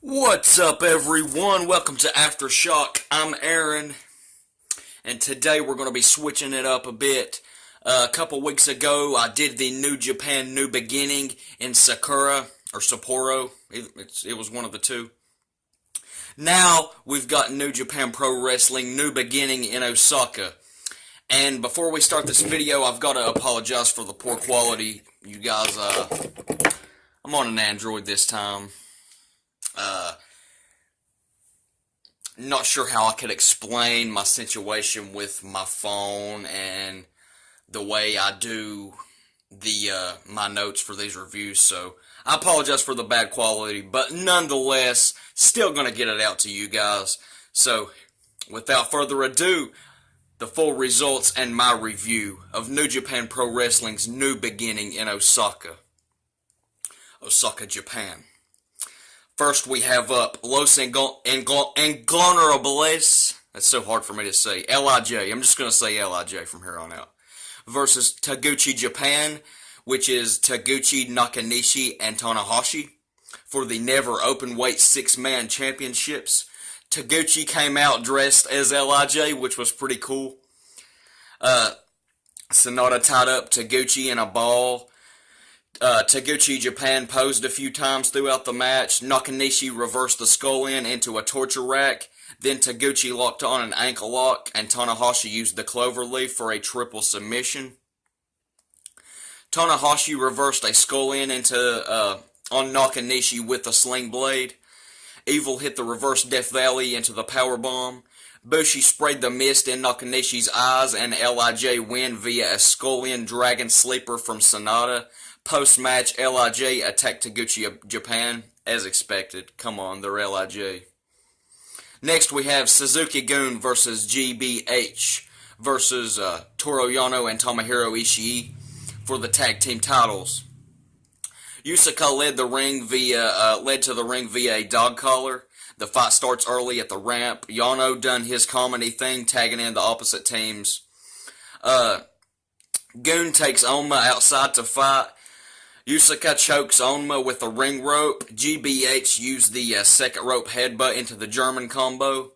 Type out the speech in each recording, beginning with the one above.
What's up, everyone? Welcome to Aftershock. I'm Aaron, and today we're going to be switching it up a bit. A couple weeks ago, I did the New Japan New Beginning in Sakura, or Sapporo. It was one of the two. Now, we've got New Japan Pro Wrestling New Beginning in Osaka. And before we start this video, I've got to apologize for the poor quality. You guys, I'm on an Android this time. Not sure how I could explain my situation with my phone and the way I do my notes for these reviews, so I apologize for the bad quality, but nonetheless, still gonna get it out to you guys. So, without further ado, the full results and my review of New Japan Pro Wrestling's New Beginning in Osaka, Japan. First, we have up Los Ingobernables. That's so hard for me to say. LIJ. I'm just going to say LIJ from here on out. Versus Taguchi Japan, which is Taguchi, Nakanishi, and Tanahashi for the Never Openweight 6-Man Championships. Taguchi came out dressed as LIJ, which was pretty cool. Sonata tied up Taguchi in a ball. Taguchi Japan posed a few times throughout the match. Nakanishi reversed the skull-in into a torture rack. Then Taguchi locked on an ankle lock, and Tanahashi used the cloverleaf for a triple submission. Tanahashi reversed a skull-in on Nakanishi with a sling blade. Evil hit the reverse Death Valley into the powerbomb. Bushi sprayed the mist in Nakanishi's eyes, and LIJ win via a skull-in dragon sleeper from Sonata. Post-match, LIJ attacked Taguchi Japan, as expected. Come on, they're LIJ. Next, we have Suzuki-gun versus GBH versus Toru Yano and Tomohiro Ishii for the tag team titles. Osaka led to the ring via a dog collar. The fight starts early at the ramp. Yano done his comedy thing, tagging in the opposite teams. Gun takes Onma outside to fight. Osaka chokes Onma with a ring rope. GBH used the second rope headbutt into the German combo.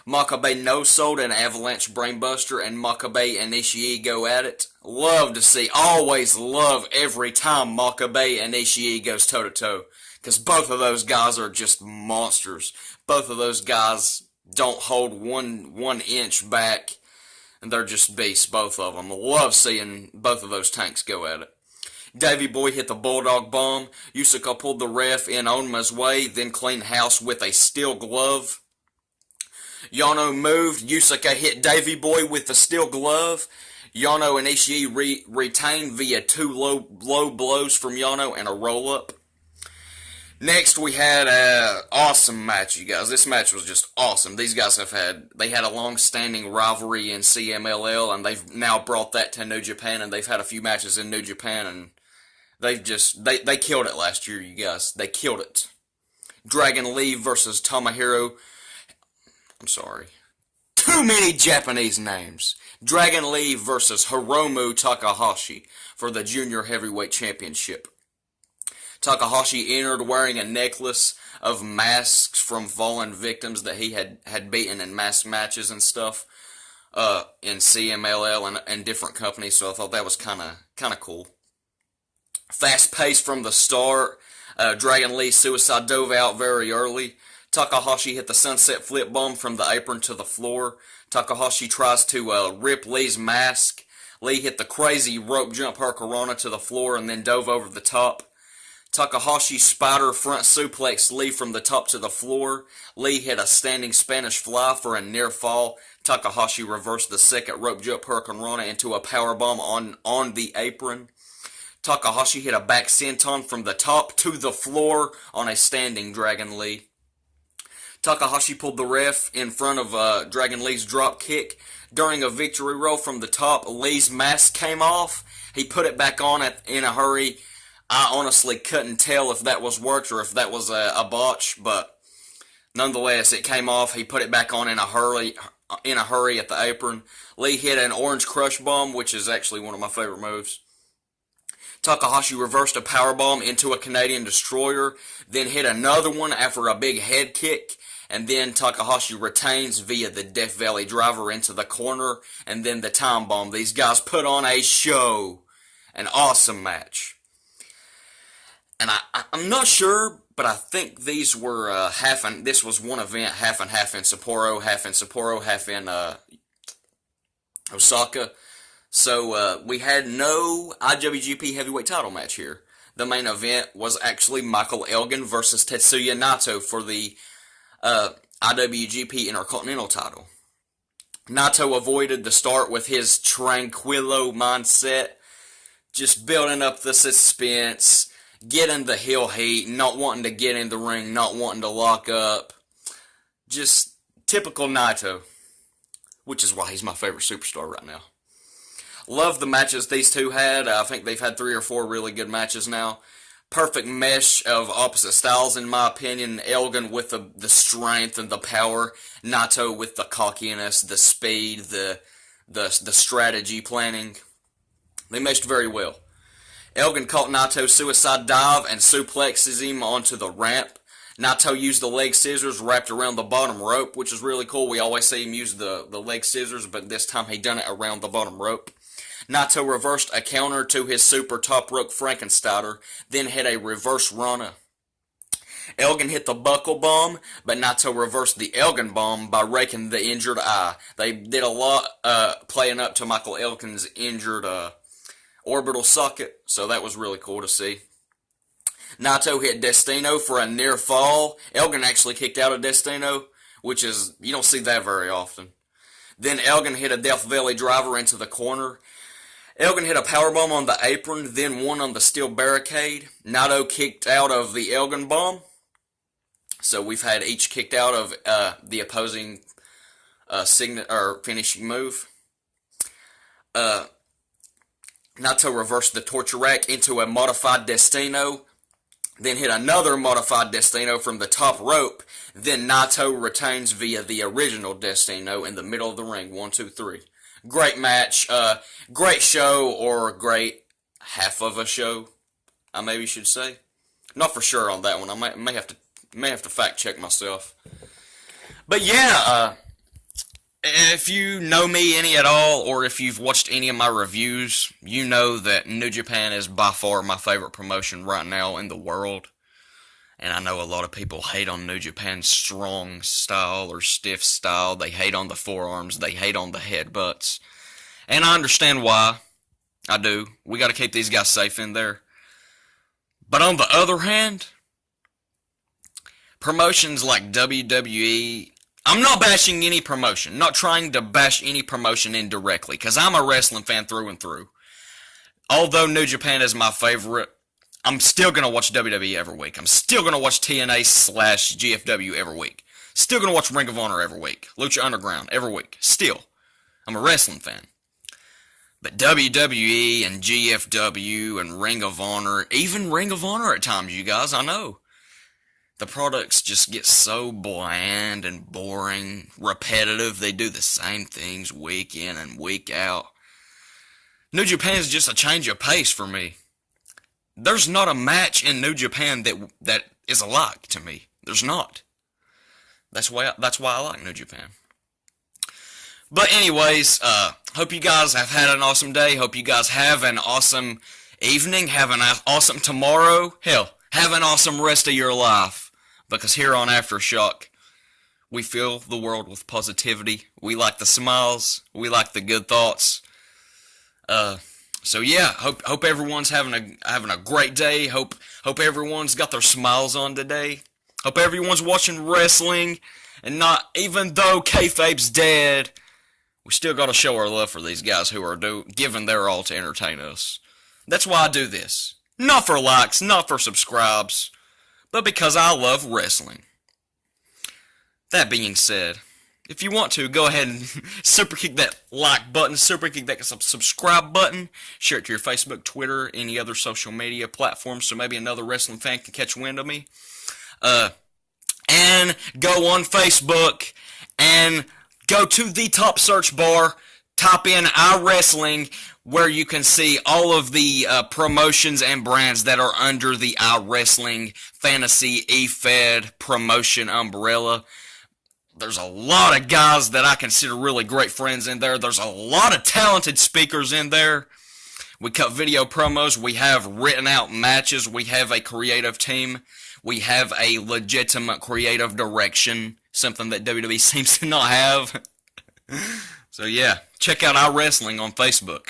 Makabe no-sold an avalanche brainbuster, and Makabe and Ishii go at it. Love to see, always love every time Makabe and Ishii goes toe-to-toe, because both of those guys are just monsters. Both of those guys don't hold one inch back, and they're just beasts, both of them. Love seeing both of those tanks go at it. Davey Boy hit the Bulldog Bomb. Osaka pulled the ref in Onma's way, then cleaned house with a steel glove. Yano moved. Osaka hit Davey Boy with the steel glove. Yano and Ishii retained via two low blows from Yano and a roll-up. Next, we had an awesome match, you guys. This match was just awesome. These guys had a long-standing rivalry in CMLL, and they've now brought that to New Japan, and they've had a few matches in New Japan, and they killed it last year, you guys. They killed it. Dragon Lee versus Tomohiro. I'm sorry. Too many Japanese names. Dragon Lee versus Hiromu Takahashi for the Junior Heavyweight Championship. Takahashi entered wearing a necklace of masks from fallen victims that he had beaten in mask matches and stuff in CMLL and different companies, so I thought that was kind of cool. Fast pace from the start. Dragon Lee suicide dove out very early. Takahashi hit the sunset flip bomb from the apron to the floor. Takahashi tries to rip Lee's mask. Lee hit the crazy rope jump hurricanrana to the floor and then dove over the top. Takahashi spider front suplex Lee from the top to the floor. Lee hit a standing Spanish fly for a near fall. Takahashi reversed the second rope jump hurricanrana into a powerbomb on the apron. Takahashi hit a back senton from the top to the floor on a standing Dragon Lee. Takahashi pulled the ref in front of Dragon Lee's drop kick. During a victory roll from the top, Lee's mask came off. He put it back on in a hurry. I honestly couldn't tell if that was worked or if that was a botch, but nonetheless, it came off. He put it back on in a hurry at the apron. Lee hit an orange crush bomb, which is actually one of my favorite moves. Takahashi reversed a powerbomb into a Canadian destroyer, then hit another one after a big head kick, and then Takahashi retains via the Death Valley driver into the corner, and then the time bomb. These guys put on a show. An awesome match. And I'm not sure, but I think these were this was one event, half and half in Sapporo, half in Osaka. So we had no IWGP Heavyweight title match here. The main event was actually Michael Elgin versus Tetsuya Naito for the IWGP Intercontinental title. Naito avoided the start with his tranquilo mindset, just building up the suspense, getting the heel heat, not wanting to get in the ring, not wanting to lock up. Just typical Naito, which is why he's my favorite superstar right now. Love the matches these two had. I think they've had 3 or 4 really good matches now. Perfect mesh of opposite styles, in my opinion. Elgin with the strength and the power. Naito with the cockiness, the speed, the strategy planning. They meshed very well. Elgin caught Naito's suicide dive and suplexes him onto the ramp. Naito used the leg scissors wrapped around the bottom rope, which is really cool. We always see him use the leg scissors, but this time he done it around the bottom rope. Naito reversed a counter to his super top rope Frankensteiner, then hit a reverse Rana. Elgin hit the buckle bomb, but Naito reversed the Elgin bomb by raking the injured eye. They did a lot playing up to Michael Elgin's injured orbital socket, so that was really cool to see. Naito hit Destino for a near fall. Elgin actually kicked out of Destino, which is, you don't see that very often. Then Elgin hit a Death Valley driver into the corner. Elgin hit a powerbomb on the apron, then one on the steel barricade. Naito kicked out of the Elgin bomb. So we've had each kicked out of the opposing finishing move. Naito reversed the torture rack into a modified Destino, then hit another modified Destino from the top rope. Then Naito retains via the original Destino in the middle of the ring. 1, 2, 3. Great match, great show, or great half of a show, I maybe should say. Not for sure on that one. I may have to fact check myself. But yeah, if you know me any at all, or if you've watched any of my reviews, you know that New Japan is by far my favorite promotion right now in the world. And I know a lot of people hate on New Japan's strong style or stiff style. They hate on the forearms. They hate on the headbutts. And I understand why. I do. We got to keep these guys safe in there. But on the other hand, promotions like WWE, I'm not bashing any promotion. Not trying to bash any promotion indirectly, because I'm a wrestling fan through and through. Although New Japan is my favorite, I'm still going to watch WWE every week. I'm still going to watch TNA/GFW every week. Still going to watch Ring of Honor every week. Lucha Underground every week. Still. I'm a wrestling fan. But WWE and GFW and Ring of Honor, even Ring of Honor at times, you guys, I know. The products just get so bland and boring, repetitive. They do the same things week in and week out. New Japan is just a change of pace for me. There's not a match in New Japan that is alike to me. There's not. That's why I like New Japan. But anyways, hope you guys have had an awesome day. Hope you guys have an awesome evening. Have an awesome tomorrow. Hell, have an awesome rest of your life. Because here on Aftershock, we fill the world with positivity. We like the smiles. We like the good thoughts. So yeah, hope everyone's having a great day. Hope everyone's got their smiles on today. Hope everyone's watching wrestling, and not, even though kayfabe's dead, we still got to show our love for these guys who are giving their all to entertain us. That's why I do this. Not for likes, not for subscribes, but because I love wrestling. That being said, if you want to, go ahead and super kick that like button, super kick that subscribe button, share it to your Facebook, Twitter, any other social media platforms, so maybe another wrestling fan can catch wind of me. And go on Facebook and go to the top search bar, type in iWrestling, where you can see all of the promotions and brands that are under the iWrestling Fantasy eFed promotion umbrella. There's a lot of guys that I consider really great friends in there. There's a lot of talented speakers in there. We cut video promos. We have written out matches. We have a creative team. We have a legitimate creative direction, something that WWE seems to not have. So yeah, check out iWrestling on Facebook.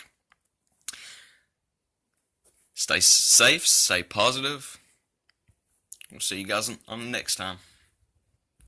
Stay safe, stay positive. We'll see you guys on the next time.